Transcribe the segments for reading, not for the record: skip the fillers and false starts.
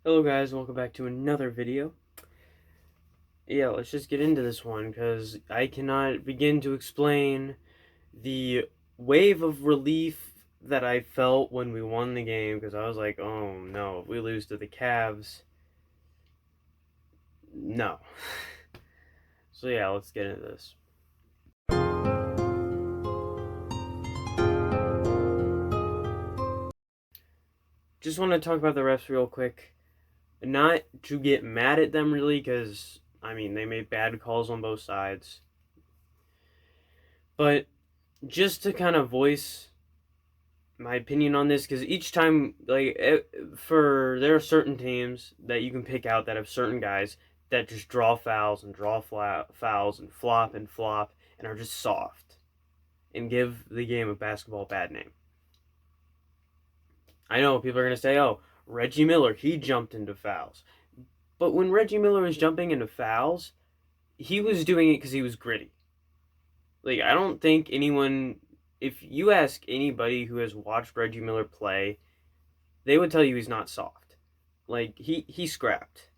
Hello guys, welcome back to another video. Yeah, let's just get into this one because I cannot begin to explain the wave of relief that I felt when we won the game because I was like, oh no, if we lose to the Cavs, no. So yeah, let's get into this. Just want to talk about the refs real quick. Not to get mad at them really because, I mean, they made bad calls on both sides. But just to kind of voice my opinion on this because each time there are certain teams that you can pick out that have certain guys that just draw fouls and draw fouls and flop and are just soft and give the game of basketball a bad name. I know people are going to say, oh, Reggie Miller, he jumped into fouls. But when Reggie Miller was jumping into fouls, he was doing it because he was gritty. Like, I don't think anyone, if you ask anybody who has watched Reggie Miller play, they would tell you he's not soft. Like he scrapped.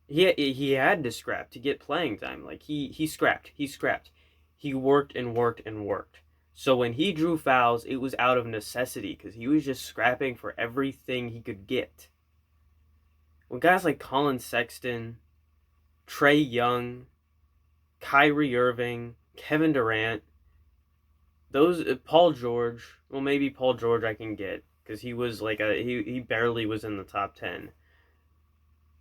He had to scrap to get playing time. Like he scrapped. He scrapped. He worked and worked and worked. So when he drew fouls, it was out of necessity because he was just scrapping for everything he could get. When guys like Colin Sexton, Trae Young, Kyrie Irving, Kevin Durant, those Paul George, well maybe Paul George I can get because he was like he barely was in the top 10.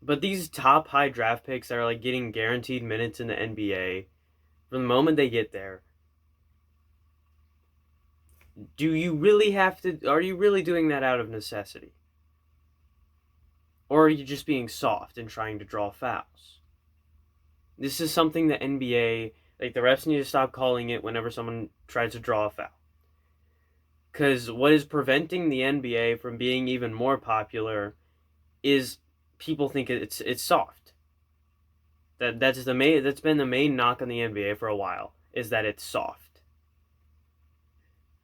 But these top high draft picks that are like getting guaranteed minutes in the NBA, from the moment they get there, do you really have to? Are you really doing that out of necessity? Or are you just being soft and trying to draw fouls? This is something the NBA, like the refs need to stop calling it whenever someone tries to draw a foul. Because what is preventing the NBA from being even more popular is people think it's soft. That's been the main knock on the NBA for a while, is that it's soft.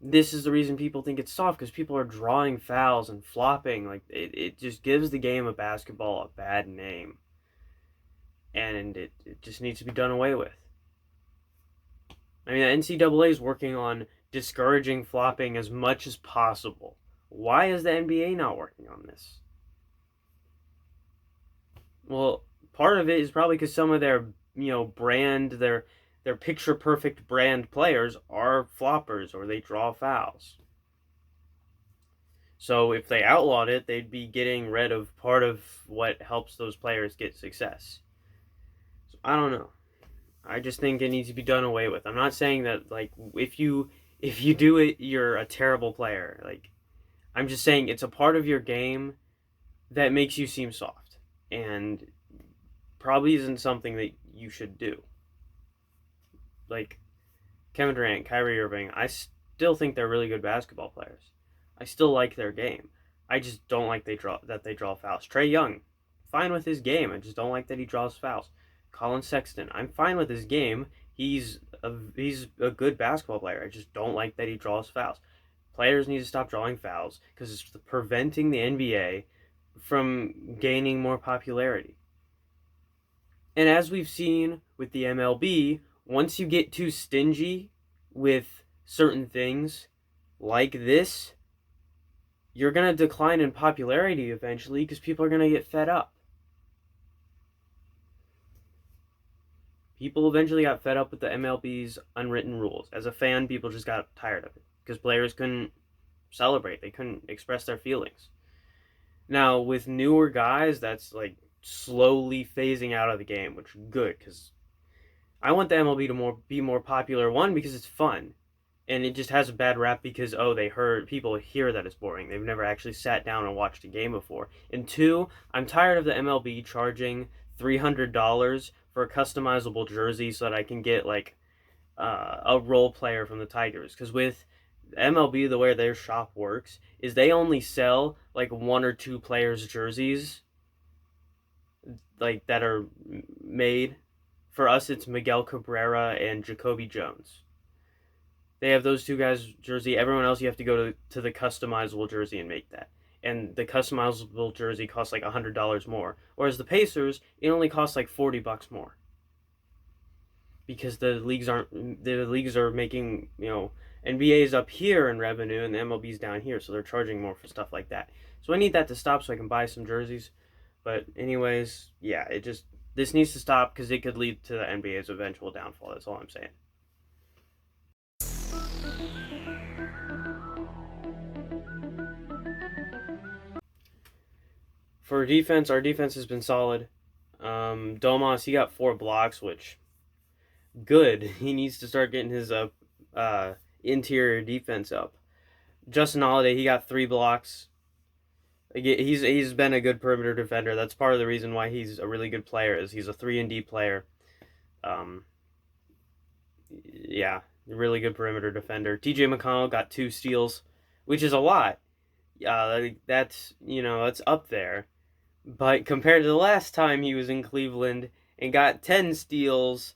This is the reason people think it's soft, because people are drawing fouls and flopping. Like it just gives the game of basketball a bad name, and it just needs to be done away with. I mean, the NCAA is working on discouraging flopping as much as possible. Why is the NBA not working on this? Well, part of it is probably because some of their their picture perfect brand players are floppers or they draw fouls. So if they outlawed it, they'd be getting rid of part of what helps those players get success. So I don't know. I just think it needs to be done away with. I'm not saying that like if you do it, you're a terrible player. Like I'm just saying it's a part of your game that makes you seem soft and probably isn't something that you should do. Like Kevin Durant, Kyrie Irving, I still think they're really good basketball players. I still like their game. I just don't like they draw fouls. Trae Young, fine with his game. I just don't like that he draws fouls. Colin Sexton, I'm fine with his game. He's a good basketball player. I just don't like that he draws fouls. Players need to stop drawing fouls because it's preventing the NBA from gaining more popularity. And as we've seen with the MLB, once you get too stingy with certain things like this, you're going to decline in popularity eventually because people are going to get fed up. People eventually got fed up with the MLB's unwritten rules. As a fan, people just got tired of it because players couldn't celebrate, they couldn't express their feelings. Now, with newer guys, that's like slowly phasing out of the game, which is good because I want the MLB to be more popular. One, because it's fun, and it just has a bad rap because they heard people hear that it's boring. They've never actually sat down and watched a game before. And two, I'm tired of the MLB charging $300 for a customizable jersey so that I can get like a role player from the Tigers. Because with MLB, the way their shop works is they only sell like one or two players' jerseys like that are made. For us, it's Miguel Cabrera and Jacoby Jones. They have those two guys' jersey. Everyone else, you have to go to the customizable jersey and make that. and the customizable jersey costs like $100 more. Whereas the Pacers, it only costs like $40 more. Because the leagues are making, NBA's up here in revenue and the MLB's down here, so they're charging more for stuff like that. So I need that to stop so I can buy some jerseys. But anyways, yeah, this needs to stop because it could lead to the NBA's eventual downfall. That's all I'm saying. For defense, our defense has been solid. Domas, he got 4 blocks, which good. He needs to start getting his interior defense up. Justin Holiday, he got 3 blocks. He's been a good perimeter defender. That's part of the reason why he's a really good player. Is he's a 3-and-D player. Yeah, really good perimeter defender. T.J. McConnell got 2 steals, which is a lot. That's up there. But compared to the last time he was in Cleveland and got 10 steals,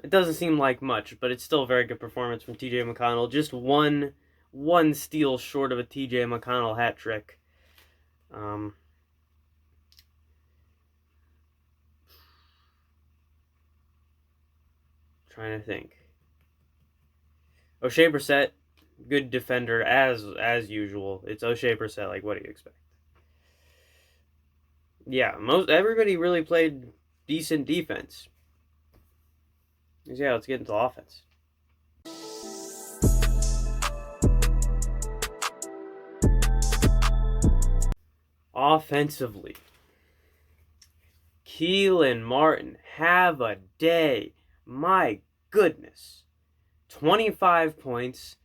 it doesn't seem like much, but it's still a very good performance from T.J. McConnell. Just one steal short of a T.J. McConnell hat trick. Trying to think. O'Shea Brissett, good defender as usual. It's O'Shea Brissett. Like, what do you expect? Yeah, everybody really played decent defense. Yeah, let's get into offense. Offensively, Kelan Martin, have a day. My goodness. 25 points.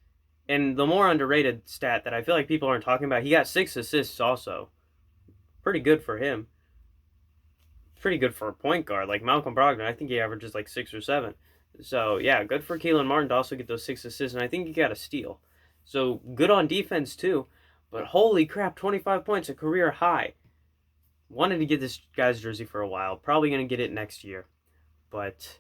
And the more underrated stat that I feel like people aren't talking about, he got 6 assists also. Pretty good for him. Pretty good for a point guard. Like Malcolm Brogdon, I think he averages like 6 or 7. So, yeah, good for Kelan Martin to also get those 6 assists. And I think he got a steal. So, good on defense, too. But holy crap, 25 points, a career high. Wanted to get this guy's jersey for a while. Probably going to get it next year. But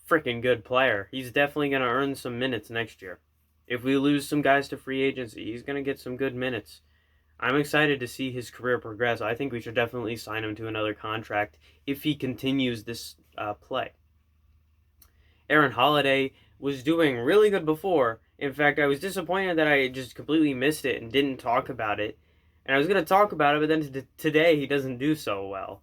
freaking good player. He's definitely going to earn some minutes next year. If we lose some guys to free agency, he's going to get some good minutes. I'm excited to see his career progress. I think we should definitely sign him to another contract if he continues this play. Aaron Holiday was doing really good before. In fact, I was disappointed that I just completely missed it and didn't talk about it. And I was going to talk about it, but then today he doesn't do so well.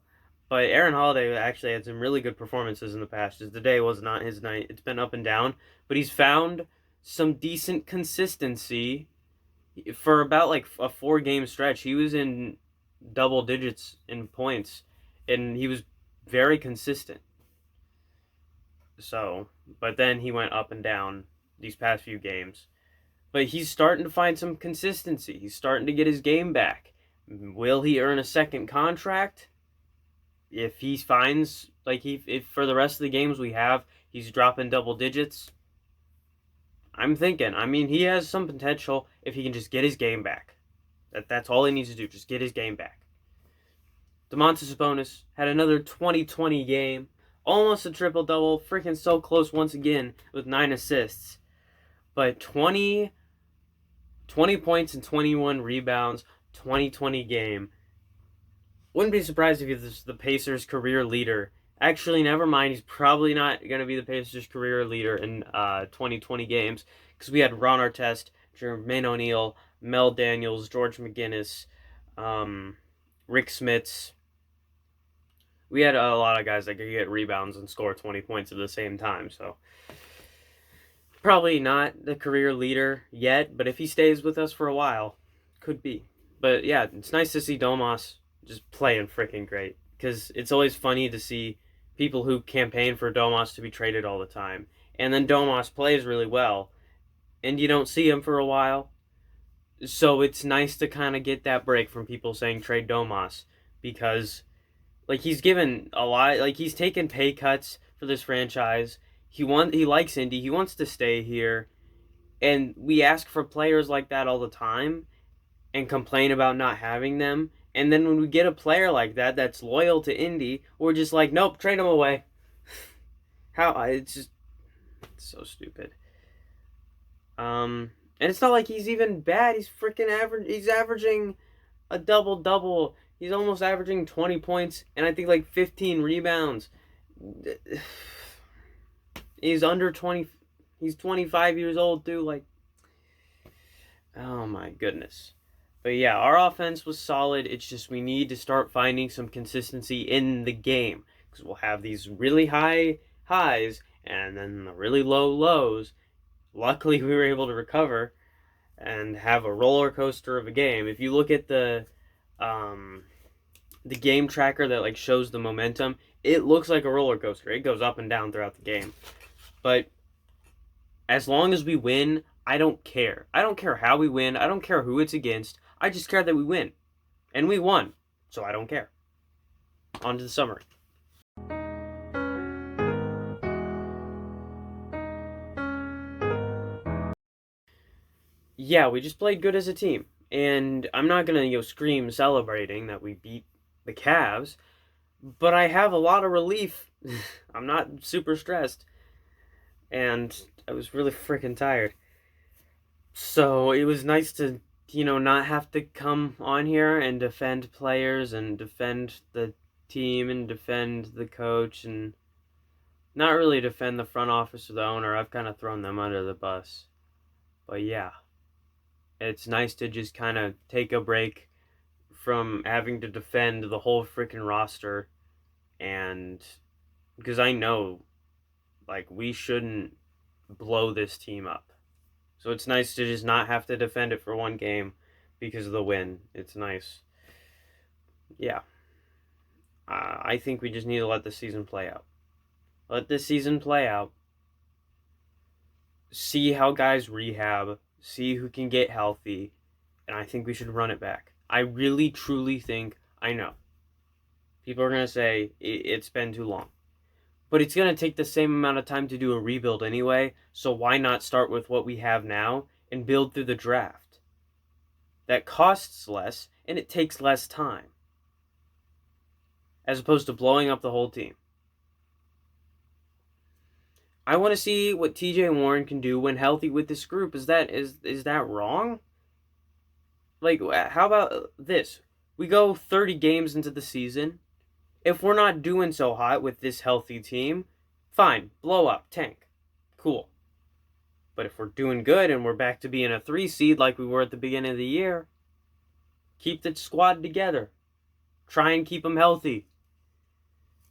But Aaron Holiday actually had some really good performances in the past. Just today was not his night. It's been up and down. But he's found some decent consistency for about like a 4-game stretch. He was in double digits in points. And he was very consistent. So, but then he went up and down these past few games. But he's starting to find some consistency. He's starting to get his game back. Will he earn a second contract? If he finds, like, if for the rest of the games we have, he's dropping double digits, I'm thinking. I mean, he has some potential if he can just get his game back. That's all he needs to do, just get his game back. Domantas Sabonis had another 20-20 game. Almost a triple-double. Freaking so close once again with 9 assists. But 20 points and 21 rebounds, 20-20 game. Wouldn't be surprised if he's the Pacers' career leader. Actually, never mind. He's probably not going to be the Pacers' career leader in 20-20 games. Because we had Ron Artest, Jermaine O'Neal, Mel Daniels, George McGinnis, Rick Smits. We had a lot of guys that could get rebounds and score 20 points at the same time. So, probably not the career leader yet. But if he stays with us for a while, could be. But yeah, it's nice to see Domas just playing freaking great. Because it's always funny to see people who campaign for Domas to be traded all the time. And then Domas plays really well. And you don't see him for a while. So it's nice to kind of get that break from people saying trade Domas. Because, like, he's given a lot. Like, he's taken pay cuts for this franchise. He likes Indy. He wants to stay here. And we ask for players like that all the time. And complain about not having them. And then when we get a player like that that's loyal to Indy, we're just like, nope, trade him away. It's so stupid. And it's not like he's even bad. He's freaking average. He's averaging a double-double. He's almost averaging 20 points and I think like 15 rebounds. He's under 20. He's 25 years old, too. Like, oh my goodness. But yeah, our offense was solid. It's just we need to start finding some consistency in the game. Because we'll have these really high highs and then the really low lows. Luckily, we were able to recover and have a roller coaster of a game. If you look at the game tracker that like shows the momentum, it looks like a roller coaster. It goes up and down throughout the game. But as long as we win, I don't care. I don't care how we win. I don't care who it's against. I just care that we win. And we won. So I don't care. On to the summary. Yeah, we just played good as a team. And I'm not going to scream celebrating that we beat the Cavs. But I have a lot of relief. I'm not super stressed. And I was really freaking tired. So it was nice to, not have to come on here and defend players and defend the team and defend the coach and not really defend the front office or the owner. I've kind of thrown them under the bus. But yeah, it's nice to just kind of take a break from having to defend the whole freaking roster. And because I know, like, we shouldn't blow this team up. So it's nice to just not have to defend it for one game because of the win. It's nice. Yeah. I think we just need to let the season play out. Let the season play out. See how guys rehab. See who can get healthy. And I think we should run it back. I really, truly think, I know. People are going to say it's been too long. But it's going to take the same amount of time to do a rebuild anyway, so why not start with what we have now and build through the draft? That costs less, and it takes less time. As opposed to blowing up the whole team. I want to see what TJ Warren can do when healthy with this group. Is that wrong? Like, how about this? We go 30 games into the season. If we're not doing so hot with this healthy team, fine, blow up, tank. Cool. But if we're doing good and we're back to being a 3 seed like we were at the beginning of the year, keep the squad together. Try and keep them healthy.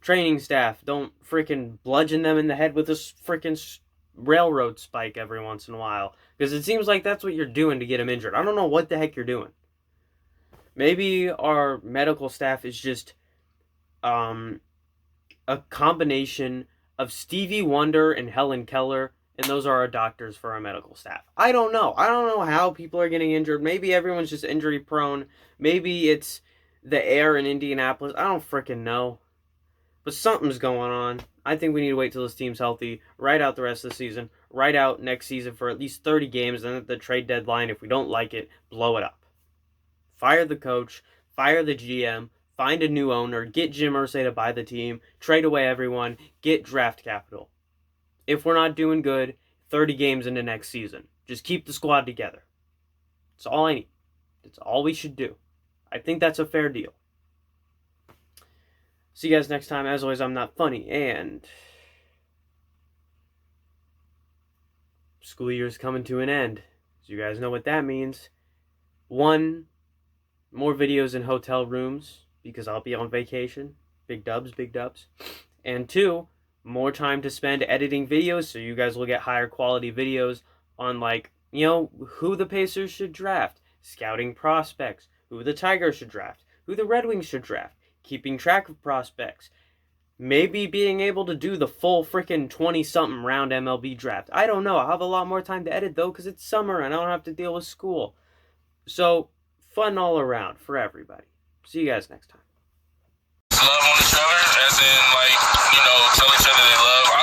Training staff, don't freaking bludgeon them in the head with a freaking railroad spike every once in a while. Because it seems like that's what you're doing to get them injured. I don't know what the heck you're doing. Maybe our medical staff is just a combination of Stevie Wonder and Helen Keller, and those are our doctors for our medical staff. I don't know. I don't know how people are getting injured. Maybe everyone's just injury prone. Maybe it's the air in Indianapolis. I don't freaking know. But something's going on. I think we need to wait till this team's healthy, ride out the rest of the season, ride out next season for at least 30 games, and at the trade deadline, if we don't like it, blow it up. Fire the coach, fire the GM, find a new owner, get Jim Irsay to buy the team, trade away everyone, get draft capital. If we're not doing good, 30 games into next season. Just keep the squad together. That's all I need. That's all we should do. I think that's a fair deal. See you guys next time. As always, I'm not funny, and school year's coming to an end. So you guys know what that means. 1, more videos in hotel rooms, because I'll be on vacation. Big dubs, big dubs. And 2, more time to spend editing videos, so you guys will get higher quality videos on, like, who the Pacers should draft, scouting prospects, who the Tigers should draft, who the Red Wings should draft, keeping track of prospects, maybe being able to do the full freaking 20-something round MLB draft. I don't know. I'll have a lot more time to edit, though, because it's summer and I don't have to deal with school. So, fun all around for everybody. See you guys next time. Love on each other, as in, like, tell each other they love.